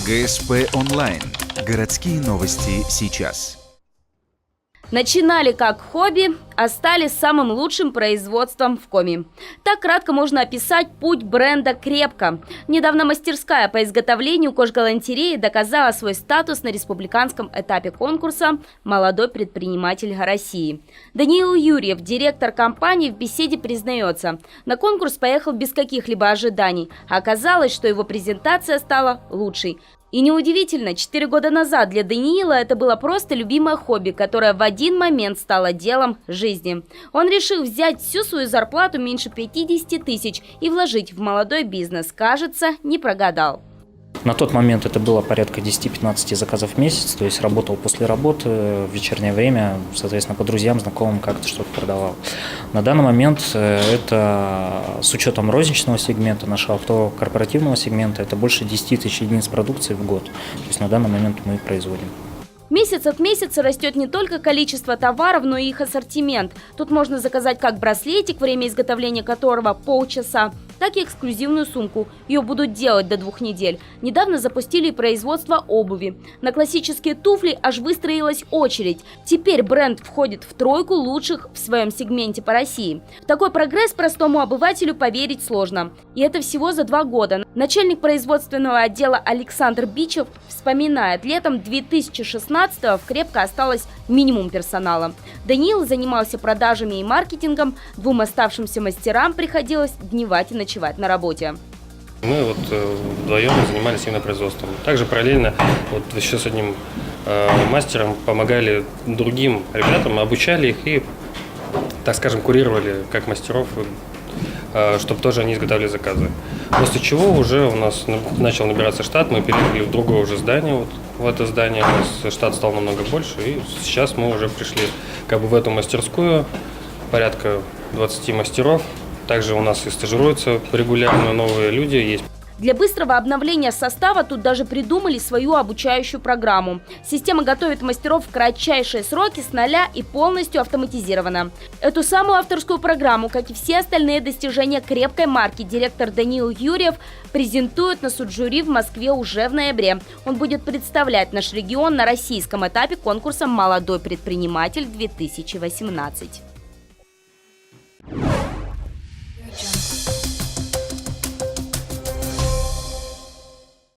ГСП онлайн. Городские новости сейчас. Начинали как хобби, а стали самым лучшим производством в Коми. Так кратко можно описать путь бренда «Крепко». Недавно мастерская по изготовлению кожгалантереи доказала свой статус на республиканском этапе конкурса «Молодой предприниматель России». Даниил Юрьев, директор компании, в беседе признается, на конкурс поехал без каких-либо ожиданий, а оказалось, что его презентация стала лучшей. И неудивительно, 4 года назад для Даниила это было просто любимое хобби, которое в один момент стало делом жизни. Он решил взять всю свою зарплату меньше 50 тысяч и вложить в молодой бизнес. Кажется, не прогадал. На тот момент это было порядка 10-15 заказов в месяц, то есть работал после работы в вечернее время, соответственно, по друзьям, знакомым как-то что-то продавал. На данный момент это с учетом розничного сегмента, нашего автокорпоративного сегмента, это больше 10 тысяч единиц продукции в год. То есть на данный момент мы производим. Месяц от месяца растет не только количество товаров, но и их ассортимент. Тут можно заказать как браслетик, время изготовления которого полчаса, так и эксклюзивную сумку. Ее будут делать до 2 недель. Недавно запустили производство обуви. На классические туфли аж выстроилась очередь. Теперь бренд входит в 3 лучших в своем сегменте по России. В такой прогресс простому обывателю поверить сложно. И это всего за 2 года. Начальник производственного отдела Александр Бичев вспоминает, летом 2016-го в «Крепко» осталось минимум персонала. Даниил занимался продажами и маркетингом, 2 оставшимся мастерам приходилось дневать и ночевать на работе. Мы вдвоем занимались именно производством. Также параллельно еще с одним мастером помогали другим ребятам, обучали их и, так скажем, курировали как мастеров, чтобы тоже они изготавливали заказы. После чего уже у нас начал набираться штат, мы переехали в другое уже здание. В это здание у нас штат стал намного больше, и сейчас мы уже пришли в эту мастерскую, порядка 20 мастеров. Также у нас и стажируются регулярно новые люди есть. Для быстрого обновления состава тут даже придумали свою обучающую программу. Система готовит мастеров в кратчайшие сроки с нуля и полностью автоматизирована. Эту самую авторскую программу, как и все остальные достижения крепкой марки, директор Даниил Юрьев презентует на суд жюри в Москве уже в ноябре. Он будет представлять наш регион на российском этапе конкурса «Молодой предприниматель-2018».